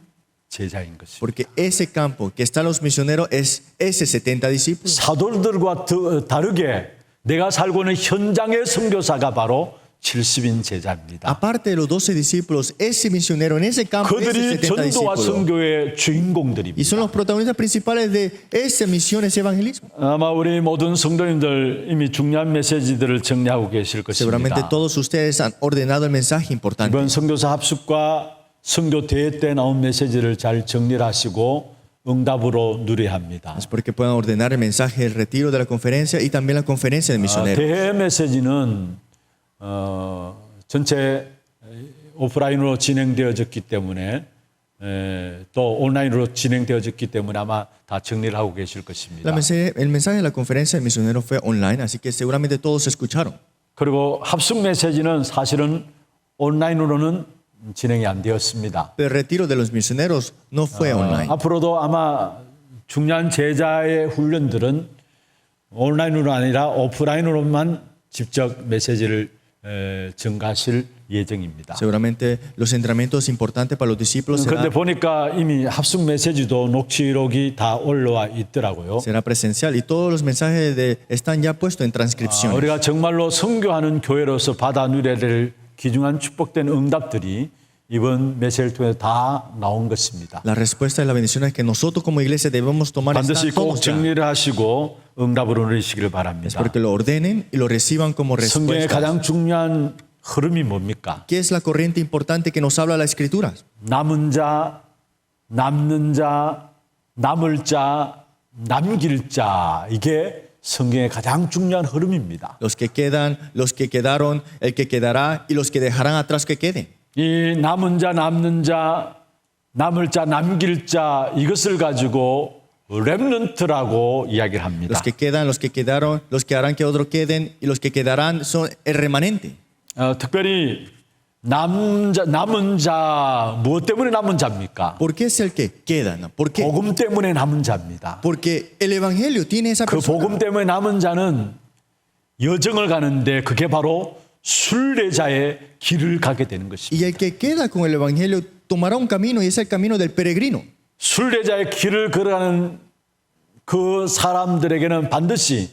제자인 것입니다. Porque ese campo que están los misioneros es ese 70 discípulos. 사도들과 다르게 내가 살고 있는 현장의 선교사가 바로 70인 제자입니다. Aparte de los 12 discípulos, ese misionero en ese campo es 그들이 70 전도와 discípulos. 선교의 Y 주인공들입니다. son los protagonistas principales de esa misión, ese evangelismo. 아마 우리 모든 성도님들 이미 중요한 메시지들을 정리하고 계실 Seguramente 것입니다. todos ustedes han ordenado el mensaje importante. 이번 선교사 합숙과 선교 대회 때 나온 메시지를 잘 정리를 하시고 응답으로 누려야 합니다. Es porque puedan ordenar el mensaje del retiro de la conferencia y también la conferencia de misioneros. 대회 메시지는 전체 오프라인으로 진행되어졌기 때문에 또 온라인으로 진행되어졌기 때문에 아마 다 정리를 하고 계실 것입니다. El mensaje de la conferencia de misioneros fue online, así que seguramente todos escucharon. 그리고 합숙 메시지는 사실은 온라인으로는 진행이 안 되었습니다. Pero el retiro de los misioneros no fue online. 앞으로도 아마 중요한 제자의 훈련들은 온라인으로 아니라 오프라인으로만 직접 메시지를 전가하실 예정입니다. Seguramente los entrenamientos importantes para los discípulos 그런데 보니까 이미 합숙 메시지도 녹취록이 다 올라와 있더라고요. será presencial y todos los mensajes están ya puestos en transcripción. 우리가 정말로 선교하는 교회로서 받아 누려야 될 귀중한 축복된 응답들이 이번 메시지를 통해 다 나온 것입니다. La respuesta de la bendición es que nosotros como iglesia debemos tomar 반드시 están 꼭 todos ya. 정리를 하시고 응답으로 누리시기를 Es 바랍니다. porque lo ordenen y lo reciban como 성경의 respuesta. 가장 중요한 흐름이 뭡니까? ¿Qué es la corriente importante que nos habla la escritura? 남은 자, 남는 자, 남을 자, 남길 자, 이게 성경의 가장 중요한 흐름입니다. Los que quedan, los que quedaron, el que quedará y los que dejarán atrás que queden. 이 남은 자, 남는 자, 남을 자, 남길 자 이것을 가지고 렘넌트라고 이야기를 합니다. Los que quedan, los que quedaron, los que harán que otros queden y los que quedarán son el remanente. 특별히 남은 자 무엇 때문에 남은 자입니까? ¿Por qué es el que quedan? ¿Por qué? 복음 때문에 남은 자입니다. Porque el evangelio tiene esa 그 persona. 복음 때문에 남은 자는 여정을 가는데 그게 바로 순례자의 길을 가게 되는 것입니다. Y el que queda con el evangelio tomará un camino y es el camino del peregrino. 순례자의 길을 걸어가는 그 사람들에게는 반드시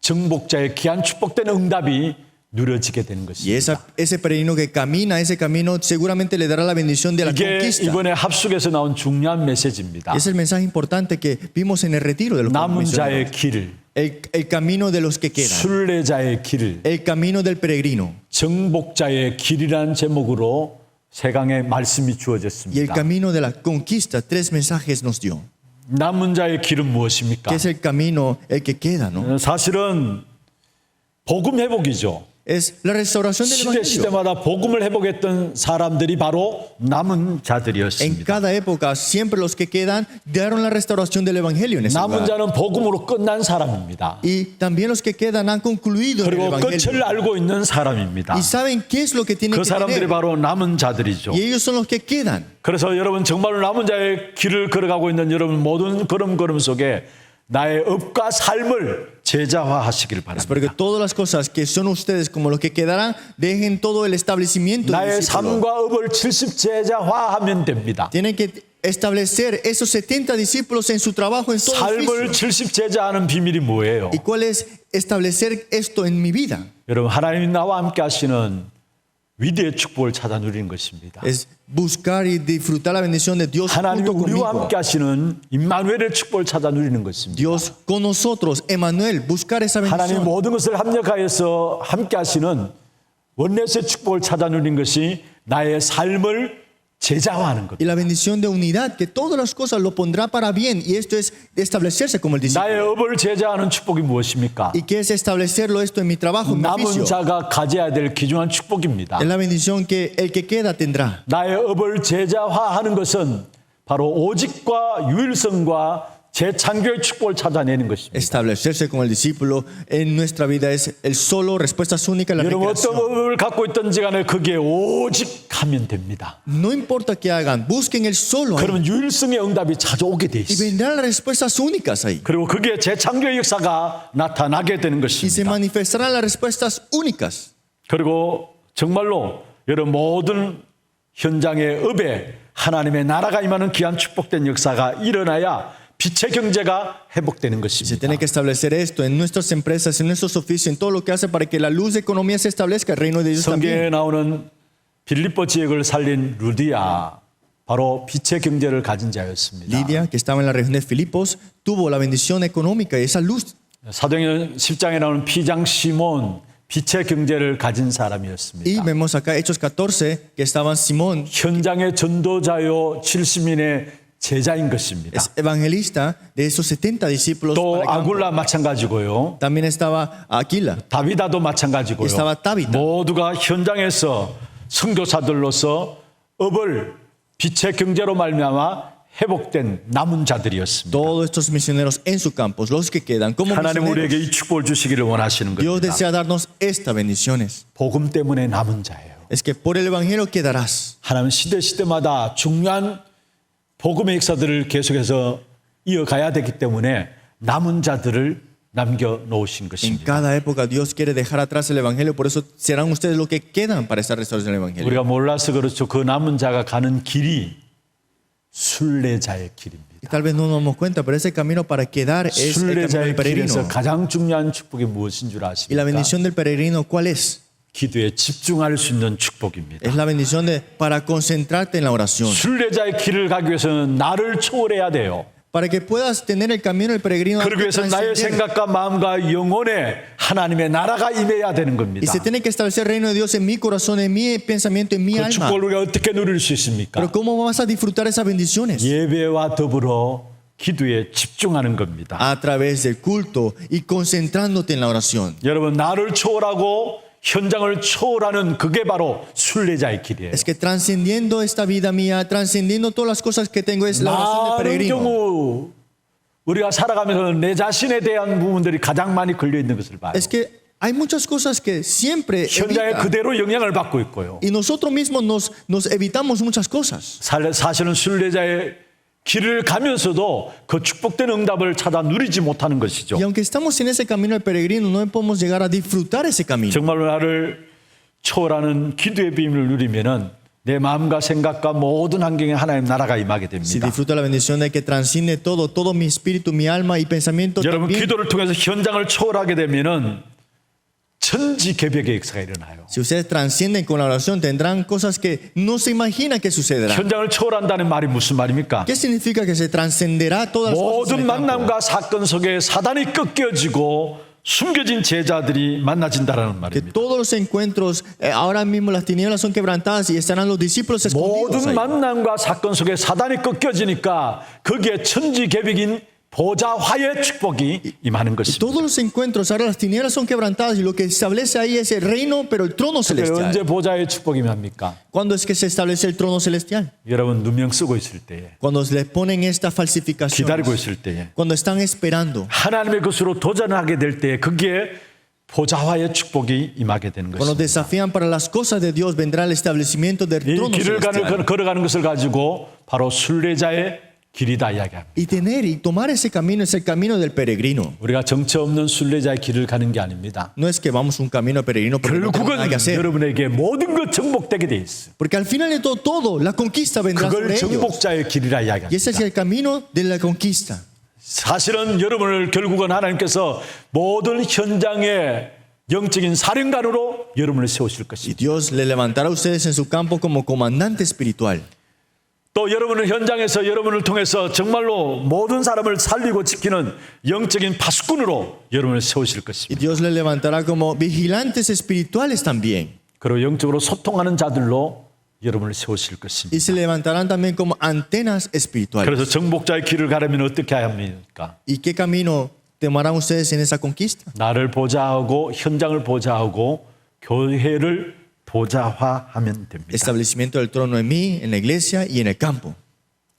정복자의 귀한 축복된 응답이 누려지게 되는 Y 것입니다. ese peregrino que camina ese camino seguramente le dará la bendición de la 이게 conquista. 이번에 합숙에서 나온 중요한 메시지입니다. Es el mensaje importante que vimos en el retiro de los 남은 misioneros. 자의 길을, El camino de los que quedan. 순례자의 길을, El camino del peregrino. 정복자의 길이라는 제목으로 세강의 말씀이 Y el 주어졌습니다. camino de la conquista. 3 mensajes nos dio. 남은 자의 길은 무엇입니까? ¿Qué es el camino, el que queda, no? 사실은 복음 회복이죠. Es la restauración del 시대 evangelio. 시대마다 복음을 회복했던 사람들이 바로 남은 En 자들이었습니다. cada época, siempre los que quedan dieron la restauración del evangelio en ese 남은 lugar. 자는 복음으로 끝난 사람입니다. Y también los que quedan han concluido en el 그리고 끝을 evangelio. 알고 있는 사람입니다. Y saben qué es lo que tienen 그 que 사람들이 tener. 바로 남은 자들이죠. Y ellos son los que quedan. 그래서 여러분 정말로 남은 자의 길을 걸어가고 있는 여러분 모든 걸음걸음 속에 나의 업과 삶을 제자화하시길 Espero que 바랍니다. todas las cosas que son ustedes como los que quedarán, dejen todo el establecimiento del 나의 discípulo. 삶과 업을 70제자화하면 됩니다. Tienen que establecer esos 70 discípulos en su trabajo, en todo 삶을 oficio. 70제자하는 비밀이 뭐예요? ¿Y cuál es establecer esto en mi vida? 여러분 하나님이 나와 함께 하시는 위대의 축복을 찾아 누리는 것입니다. Es buscar y disfrutar la bendición de Dios 하나님이 junto 우리와 conmigo. 함께 하시는 임마누엘의 축복을 찾아 누리는 것입니다. Dios con nosotros, Emmanuel, buscar esa 하나님 bendición. 모든 것을 합력하여서 함께 하시는 원내스의 축복을 찾아 누리는 것이 나의 삶을 제자화하는 것. Y la bendición de unidad, que todas las cosas lo pondrá para bien. Y esto es establecerse como el 나의 discípulo. 업을 제자하는 축복이 무엇입니까? ¿Y qué es establecerlo esto en mi trabajo, en mi 남은 oficio? 자가 가져야 될 귀중한 축복입니다. Es la bendición que el que queda tendrá. 나의 업을 제자화하는 것은 바로 오직과 유일성과 재창조의 축복을 찾아내는 것입니다. Establecerse como el discípulo en nuestra vida es el solo, respuestas únicas, la 여러분 어떤 recreación. 업을 갖고 있든지 간에 거기에 오직 하면 됩니다. No importa qué hagan, busquen el solo ahí. 그러면 유일성의 응답이 찾아오게 돼 Y 있어요. vendrán las respuestas únicas ahí. 그리고 거기에 재창조의 역사가 나타나게 되는 Y se 것입니다. manifestarán las respuestas únicas. 그리고 정말로 여러분 모든 현장의 업에 하나님의 나라가 임하는 귀한 축복된 역사가 일어나야 빛의 경제가 회복되는 Se 것입니다. tiene que establecer esto en nuestras empresas, en nuestros oficios, en todo lo que hace para que la luz de economía se establezca, el reino de Dios 성경에 también. 나오는 빌립보 지역을 살린 루디아 바로 빛의 경제를 가진 자였습니다. Lidia, que estaba en la región de Filipos, tuvo la bendición económica y esa luz. 사도행전 10장에 나오는 피장 시몬 빛의 경제를 가진 Y 사람이었습니다. vemos acá Hechos 14, que estaban Simón, 현장의 전도자요 70인의 제자인 것입니다. es evangelista de esos 70 discípulos. 또 para el campo. 아굴라 마찬가지고요. También estaba Aquila. 다비다도 마찬가지고요. Estaba Tabita. 모두가 현장에서 선교사들로서 업을 빛의 경제로 말미암아 회복된 남은 자들이었습니다. Todos estos misioneros en su campo, los que quedan como 하나님 우리에게 misioneros. 이 축복을 주시기를 원하시는 Dios 겁니다. desea darnos estas bendiciones. 복음 때문에 남은 자예요. Es que por el evangelio quedarás. 하나님 시대마다 중요한 복음의 역사들을 계속해서 이어가야 되기 때문에 남은 자들을 남겨놓으신 En 것입니다. cada época Dios quiere dejar atrás el evangelio, por eso serán ustedes los que quedan para esta restauración del evangelio. 우리가 몰라서 그렇죠. 그 남은 자가 가는 길이 순례자의 길입니다. Y tal vez no nos damos cuenta, pero ese camino para quedar es el camino del 순례자의 peregrino. 길에서 가장 중요한 축복이 무엇인 줄 Y la 아십니까? bendición del peregrino, ¿cuál es? 기도에 집중할 수 있는 축복입니다. Es la bendición de para concentrarte en la oración. 순례자의 길을 가기 위해서는 나를 초월해야 돼요. Para que puedas tener el camino del peregrino. 그러기 위해서 나의 생각과 마음과 영혼에 하나님의 나라가 임해야 되는 Y 겁니다. se tiene que establecer el reino de Dios en mi corazón, en mi pensamiento, en mi 그 alma. 축복을 우리가 어떻게 누릴 수 있습니까? Pero ¿cómo vas a disfrutar esas bendiciones? 예배와 더불어 기도에 집중하는 겁니다. A través del culto y concentrándote en la oración. 여러분 나를 초월하고 현장을 초월하는 그게 바로 순례자의 길이에요. Es que trascendiendo esta vida mía, trascendiendo todas las cosas que tengo, es la oración del 많은 peregrino. 경우 우리가 살아가면서 내 자신에 대한 부분들이 가장 많이 걸려 있는 것을 봐요. Es que hay muchas cosas que siempre 현장에 evitan. 그대로 영향을 받고 있고요. Y nosotros mismos nos evitamos muchas cosas. 사실은 순례자의 길을 가면서도 그 축복된 응답을 찾아 누리지 못하는 것이죠. Y aunque estamos en ese camino del peregrino, no podemos llegar a disfrutar ese camino. 정말로 나를 초월하는 기도의 비밀을 누리면은 내 마음과 생각과 모든 환경에 하나님 나라가 임하게 Si 됩니다. disfruto la bendición de que transciende todo, todo mi espíritu, mi alma y pensamiento 여러분 también. 기도를 통해서 현장을 초월하게 되면은 천지개벽의 역사가 일어나요. Si ustedes transcienden con la oración, tendrán cosas que no se imagina que sucederán. 현장을 초월한다는 말이 무슨 말입니까? ¿Qué significa que se trascenderá todas las cosas? 모든 en el campo? 만남과 사건 속에 사단이 꺾여지고 숨겨진 제자들이 만나진다라는 Que 말입니다. todos los encuentros, ahora mismo las tinieblas son quebrantadas y estarán los discípulos escondidos 모든 ahí. 만남과 사건 속에 사단이 꺾여지니까 거기에 천지개벽인 보좌화의 축복이 임하는 것입니다. Todos los encuentros, ahora las tinieblas son quebrantadas y lo que establece ahí es el reino, pero el trono 언제 celestial. 보좌의 축복이 임합니까? ¿Cuándo es que se establece el trono celestial? 여러분 누명 쓰고 있을 때에, Cuando le ponen esta falsificación. 기다리고 있을 때에, Cuando están esperando. 하나님의 것으로 도전하게 될 때에 거기에 보좌화의 축복이 임하게 되는 Cuando 것입니다. desafían para las cosas de Dios, vendrá el establecimiento del 이 trono 길을 celestial. 걸어가는 것을 가지고 바로 순례자의 길이다 이야기합니다. Y tener y tomar ese camino es el camino del peregrino. 우리가 정처 없는 순례자의 길을 가는 게 아닙니다. No es que vamos un camino peregrino porque no tenemos 결국은 nada que hacer. 여러분에게 모든 것 정복되게 돼 있어. Porque al final de todo, la conquista vendrá 그걸 sobre ellos. 정복자의 길이라 Y ese es 이야기합니다. el camino de la conquista. 사실은 여러분을 결국은 하나님께서 모든 현장의 영적인 사령관으로 여러분을 세우실 Y 것입니다. Dios le levantará a ustedes en su campo como comandante espiritual. 또 여러분의 현장에서 여러분을 통해서 정말로 모든 사람을 살리고 지키는 영적인 파수꾼으로 여러분을 세우실 Y 것입니다. Dios le levantará como vigilantes espirituales también. 그리고 영적으로 소통하는 자들로 여러분을 세우실 Y 것입니다. se levantarán también como antenas espirituales. 그래서 정복자의 길을 가려면 어떻게 해야 합니까? ¿Y qué camino tomarán ustedes en esa conquista? 나를 보좌하고 현장을 보좌하고 교회를 보좌화하면 됩니다. Establecimiento del trono en mí, en la iglesia y en el campo.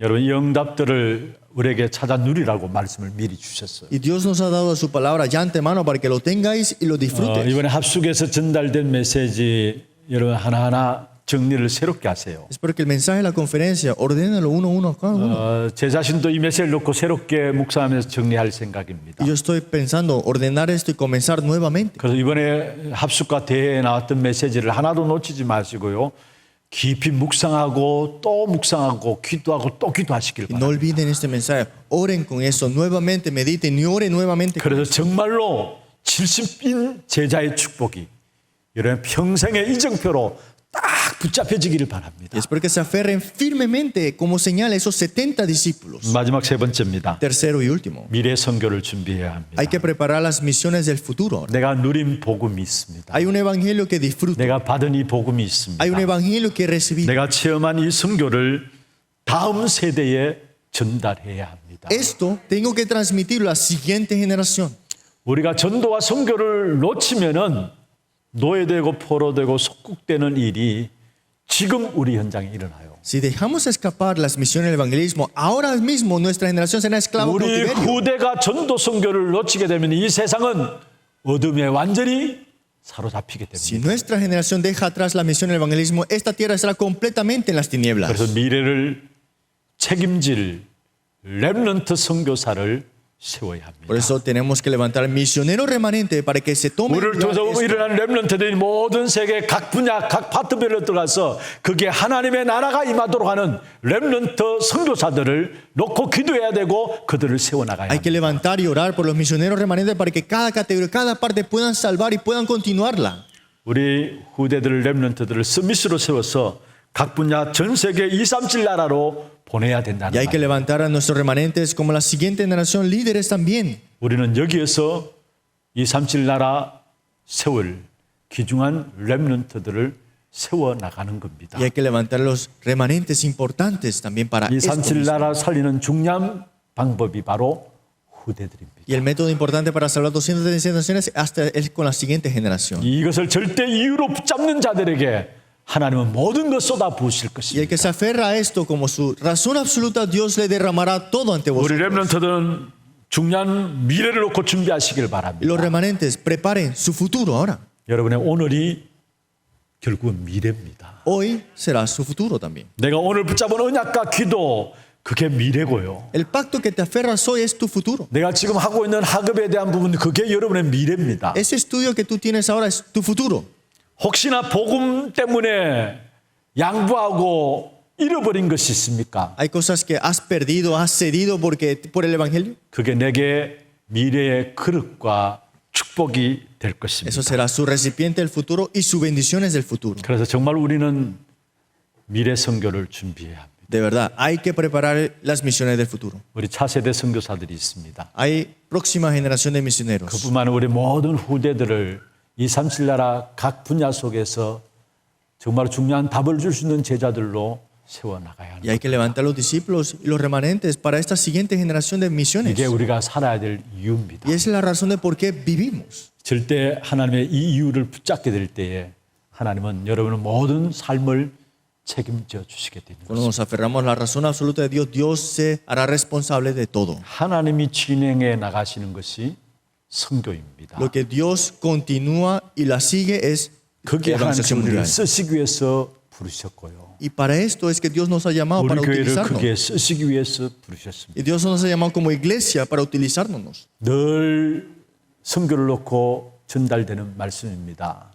여러분 이 응답들을 우리에게 찾아 누리라고 말씀을 미리 주셨어요. Y Dios nos ha dado su palabra ya antemano para que lo tengáis y lo disfrutéis. 이번에 합숙에서 전달된 메시지 여러분 하나하나 정리를 새롭게 하세요. Espero que el mensaje de la conferencia, ordénalo uno a uno a cada uno. 제 자신도 이 메시지를 놓고 새롭게 묵상하면서 정리할 생각입니다. Y yo estoy pensando ordenar esto y comenzar nuevamente. 그래서 이번에 합숙과 대회에 나왔던 메시지를 하나도 놓치지 마시고요. 깊이 묵상하고 또 묵상하고 기도하고 또 기도하시길 Y no 바랍니다. olviden este mensaje. Oren con eso nuevamente, mediten y oren nuevamente. 그래서 정말로 70인 제자의 축복이 여러분 평생의 이정표로 딱 붙잡혀지기를 Y 바랍니다. espero que se aferren firmemente como señal a esos 70 discípulos. 마지막 세 번째입니다. Tercero y último. 미래 선교를 준비해야 합니다. Hay que preparar las misiones del futuro. 내가 누린 복음이 있습니다. Hay un evangelio que disfruto. 내가 받은 이 복음이 있습니다. Hay un evangelio que recibí. 내가 체험한 이 선교를 다음 세대에 전달해야 합니다. Esto tengo que transmitirlo a la siguiente generación. 우리가 전도와 선교를 놓치면은 노예되고 포로되고 속국되는 일이 지금 우리 현장에 일어나요. Si dejamos escapar las misiones del evangelismo, ahora mismo nuestra generación será esclava 우리 cautiverio. 후대가 전도 선교를 놓치게 되면 이 세상은 어둠에 완전히 사로잡히게 Si 됩니다. nuestra generación deja atrás la misión del evangelismo, esta tierra estará completamente en las tinieblas. 그래서 미래를 책임질 렘넌트 선교사를 세워야 합니다. Por eso tenemos que levantar misionero remanente para que se tome 우리를 통해서 일어난 렘넌트들이 모든 세계 각 분야 각 파트별로 들어가서 거기에 하나님의 나라가 임하도록 하는 렘넌트 선교사들을 놓고 기도해야 되고 그들을 세워나가야 Hay 합니다. que levantar y orar por los misioneros remanentes para que cada categoría, cada parte puedan salvar y puedan continuarla. 우리 후대들 렘넌트들을 스미스로 세워서 각 분야 전 세계 237 나라로 보내야 된다는 Y hay que 말이에요. levantar a nuestros remanentes como la siguiente generación líderes también. 우리는 여기에서 237 나라 세울 귀중한 렘넌트들을 세워나가는 겁니다. Y hay que levantar los remanentes importantes también para esto 237 mismo. 나라 살리는 중요한 방법이 바로 후대들입니다. Y el método importante para salvar 237 naciones hasta es con la siguiente generación. 이것을 절대 이유로 붙잡는 자들에게 하나님은 모든 것 쏟아 부으실 Y el que 것입니다. se aferra a esto como su razón absoluta, Dios le derramará todo ante 우리 vosotros. 렘넌트들은 중요한 미래를 놓고 준비하시길 Y 바랍니다. los remanentes preparen su futuro ahora. 여러분의 오늘이 결국은 미래입니다. Hoy será su futuro también. 내가 오늘 붙잡은 언약과 기도 그게 미래고요. El pacto que te aferras hoy es tu futuro. 내가 지금 하고 있는 학업에 대한 부분 그게 여러분의 미래입니다. Ese estudio que tú tienes ahora es tu futuro. 혹시나 복음 때문에 양보하고 잃어버린 것이 있습니까? Hay cosas que has perdido, has cedido por el Evangelio. 그게 내게 미래의 그릇과 축복이 될 것입니다. Eso será su recipiente del futuro y sus bendiciones del futuro. 그래서 정말 우리는 미래 선교를 준비해야 합니다. De verdad, hay que preparar las misiones del futuro. 우리 차세대 선교사들이 있습니다. Hay próxima generación de misioneros. 그뿐만 아니라 우리 모든 후대들을 237 나라 각 분야 속에서 정말 중요한 답을 줄 수 있는 제자들로 세워나가야 합니다. Y hay que levantar los discípulos y los remanentes para esta siguiente generación de misiones. 이게 우리가 살아야 될 이유입니다. Y esa es la razón de por qué vivimos. 절대 하나님의 이 이유를 붙잡게 될 때에 하나님은 여러분의 모든 삶을 책임져 주시게 됩니다. Cuando nos aferramos a la razón absoluta de Dios, Dios se hará responsable de todo. 하나님이 진행해 나가시는 것이 선교입니다. Lo que Dios continúa y la sigue es la 그게 하나님께서 evangelización 우리를 mundial. 쓰시기 위해서 부르셨고요. Y para esto es que Dios nos ha llamado 우리 para 교회를 utilizarnos. 그게 쓰시기 위해서 부르셨습니다. Y Dios nos ha llamado como iglesia para utilizarnos. 늘 선교를 놓고 전달되는 말씀입니다.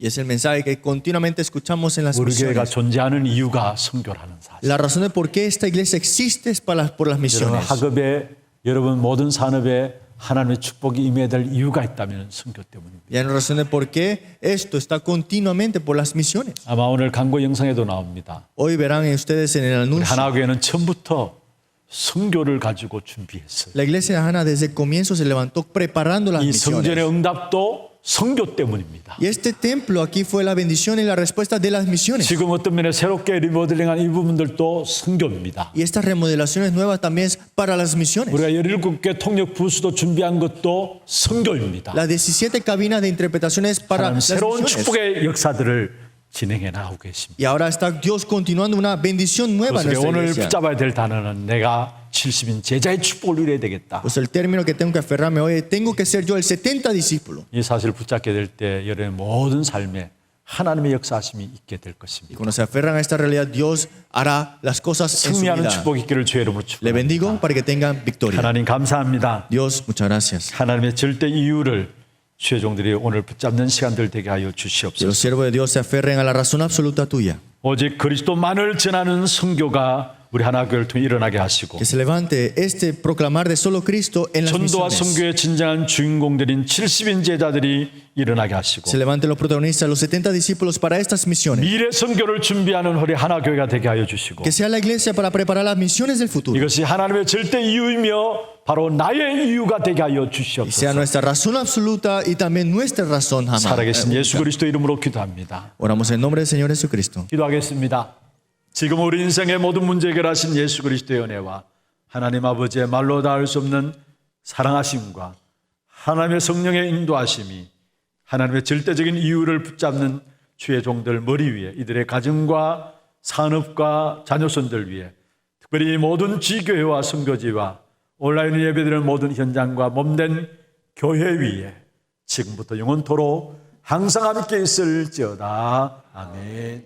Y es el mensaje que continuamente escuchamos en las 우리 교회가 misiones. 존재하는 이유가 선교라는 사실. La razón de por qué esta iglesia existe es por las 여러분 misiones. 학업에 여러분 모든 산업에 하나님의 축복이 임해야 될 이유가 있다면 선교 때문입니다. Y hay una razón de por qué esto está continuamente por las misiones. 아마 오늘 광고 영상에도 나옵니다. Hoy verán ustedes en el 우리 anuncio. 하나교회는 처음부터 선교를 가지고 준비했어요. La iglesia de Hana desde el comienzo se levantó preparando las 이 성전의 misiones. 응답도 선교 때문입니다. Y este templo aquí fue la bendición y la respuesta de las misiones. 지금 어떤 면에 새롭게 리모델링한 이 부분들도 선교입니다. Y estas remodelaciones nuevas también es para las misiones. 우리가 17개 통역 부수도 준비한 것도 선교입니다. Las 17 cabinas de interpretaciones para 하나님 las 새로운 misiones. 축복의 역사들을 진행해 나가고 계십니다. Y ahora está Dios continuando una bendición nueva en 그래서 nuestra 오늘 iglesia. 붙잡아야 될 단어는 내가 70인 제자의 축복을 누려야 되겠다. Pues el término que tengo que aferrarme hoy es, tengo que ser yo el 70 discípulo. 이 사실을 붙잡게 될 때 여러분의 모든 삶에 하나님의 역사하심이 있게 될 Y 것입니다. cuando se aferran a esta realidad, Dios hará las cosas en su 승리하는 vida. 축복 있기를 주의 이름으로 Le bendigo 축복합니다. para que tengan victoria. 하나님 감사합니다. Dios, muchas gracias. 하나님의 절대 이유를 주의 종들이 오늘 붙잡는 시간들 되게 하여 Que 주시옵소서. los siervos de Dios se aferren a la razón absoluta tuya. 오직 그리스도만을 전하는 선교가 우리 하나교회를 통해 일어나게 하시고 Que se levante este proclamar de solo Cristo en las 전도와 misiones. 선교의 진정한 주인공들인 70인 제자들이 일어나게 하시고 Se levanten los protagonistas, los 70 discípulos para estas misiones. 미래 선교를 준비하는 우리 하나교회가 되게 하여 주시고 Que sea la iglesia para preparar las misiones del futuro. 이것이 하나님의 절대 이유이며 바로 나의 이유가 되게 하여 Y sea 주시옵소서. nuestra razón absoluta y también nuestra razón jamás. 살아계신 예수 그리스도 이름으로 기도합니다. Oramos en nombre del Señor Jesucristo. 기도하겠습니다. 지금 우리 인생의 모든 문제 해결하신 예수 그리스도의 은혜와 하나님 아버지의 말로 닿을 수 없는 사랑하심과 하나님의 성령의 인도하심이 하나님의 절대적인 이유를 붙잡는 주의 종들 머리 위에 이들의 가정과 산업과 자녀손들 위에 특별히 모든 지교회와 선교지와 온라인 예배드리는 모든 현장과 몸된 교회 위에 지금부터 영원토록 항상 함께 있을지어다. 아멘.